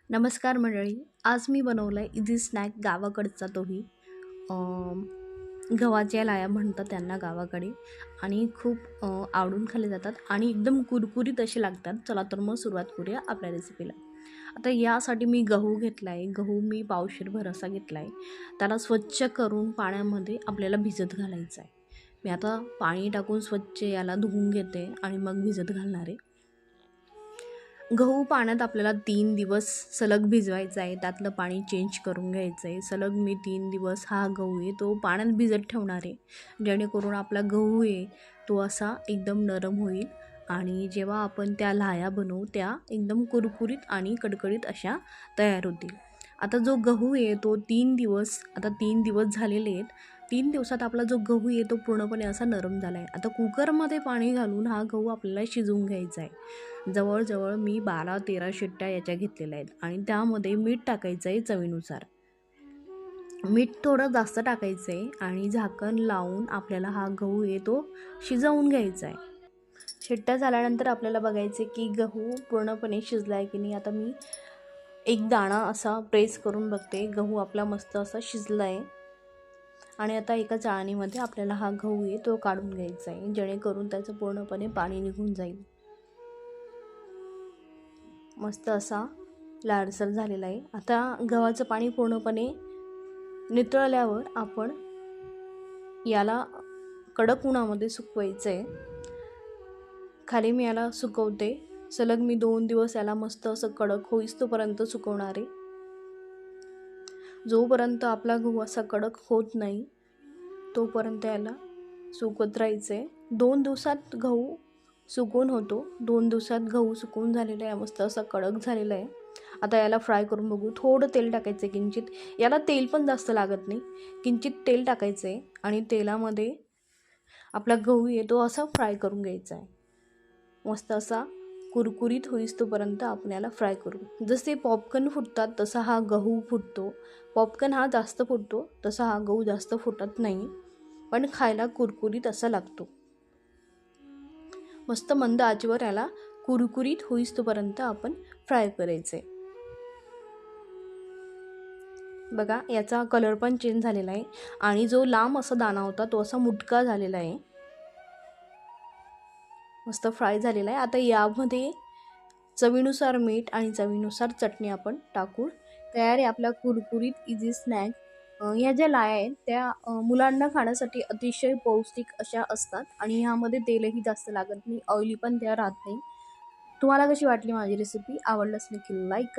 नमस्कार मंडळी. आज मी बनवला आहे इझी स्नॅक गावाकडचा तोही. गव्हाच्या लाया म्हणतात त्यांना गावाकडे आणि खूप आवडून खाल्ले जातात आणि एकदम कुरकुरीत असे लागतात. चला तर मग सुरुवात करूया आपल्या रेसिपीला. आता यासाठी मी गहू घेतला आहे. गहू मी पावशेरभर असा घेतला आहे. त्याला स्वच्छ करून पाण्यामध्ये आपल्याला भिजत घालायचं आहे. मी आता पाणी टाकून स्वच्छ याला धुवून घेते आणि मग भिजत घालणार आहे. गहू पाण्यात आपल्याला 3 दिवस सलग भिजवायचा आहे. त्यातलं पाणी चेंज करून घ्यायचं आहे. सलग मी 3 दिवस हा गहू आहे तो पाण्यात भिजत ठेवणार आहे, जेणेकरून आपला गहू आहे तो असा एकदम नरम होईल आणि जेव्हा आपण त्या लाह्या बनवू त्या एकदम कुरकुरीत आणि कडकडीत अशा तयार होतील. आता जो गहू आहे तो 3 दिवस, आता 3 दिवस झालेले आहेत. 3 दिवसात आपला जो गहू आहे तो पूर्णपणे असा नरम झाला आहे. आता कुकरमध्ये पाणी घालून हा गहू आपल्याला शिजवून घ्यायचा आहे. जवळजवळ मी 12-13 शिट्ट्या याच्या घेतलेल्या आहेत आणि त्यामध्ये मीठ टाकायचं आहे चवीनुसार. मीठ थोडं जास्त टाकायचं आहे आणि झाकण लावून आपल्याला हा गहू आहे तो शिजवून घ्यायचा आहे. शिट्ट्या झाल्यानंतर आपल्याला बघायचे की गहू पूर्णपणे शिजला आहे की नाही. आता मी एक दाणा असा प्रेस करून बघते. गहू आपला मस्त असा शिजला आहे आणि आता एका चाळणीमध्ये आपल्याला हा गहू आहे तो काढून घ्यायचा आहे, जेणेकरून त्याचं पूर्णपणे पाणी निघून जाईल. मस्त असा लालसर झालेला आहे. आता गव्हाचं पाणी पूर्णपणे नितळल्यावर आपण याला कडक उन्हामध्ये सुकवायचं आहे. खाली मी याला सुकवते. सलग मी 2 दिवस याला मस्त असं कडक होईस्तोपर्यंत सुकवणार आहे. जोपर्यंत आपला गहू असा कडक होत नाही तोपर्यंत याला सुकत राहायचं आहे. 2 दिवसात गहू सुकून होतो. 2 दिवसात गहू सुकून झालेला आहे, मस्त असा कडक झालेला आहे. आता याला फ्राय करून बघू. थोडं तेल टाकायचं आहे किंचित. याला तेल पण जास्त लागत नाही. किंचित तेल टाकायचं आहे आणि तेलामध्ये आपला गहू आहे तो असा फ्राय करून घ्यायचा आहे. मस्त असा कुरकुरीत होईस्तोपर्यंत आपण याला फ्राय करू. जसे पॉपकॉर्न फुटतात तसा हा गहू फुटतो. पॉपकॉर्न हा जास्त फुटतो, तसा हा गहू जास्त फुटत नाही, पण खायला कुरकुरीत असा लागतो. मस्त मंद आचेवर याला कुरकुरीत होईस्तोपर्यंत आपण फ्राय करायचे. बघा याचा कलर पण चेंज झालेला आहे आणि जो लांब असा दाणा होता तो असा मुटका झालेला आहे. मस्त फ्राय झालेला आहे. आता यामध्ये चवीनुसार मीठ आणि चवीनुसार चटणी आपण टाकून तयार आहे आपला कुरकुरीत इझी स्नॅक. ह्या ज्या लाया आहेत त्या मुलांना खाण्यासाठी अतिशय पौष्टिक अशा असतात आणि ह्यामध्ये तेलही जास्त लागत नाही, ऑइली पण त्या राहत नाही. तुम्हाला कशी वाटली माझी रेसिपी? आवडल्यास नक्की लाईक करा.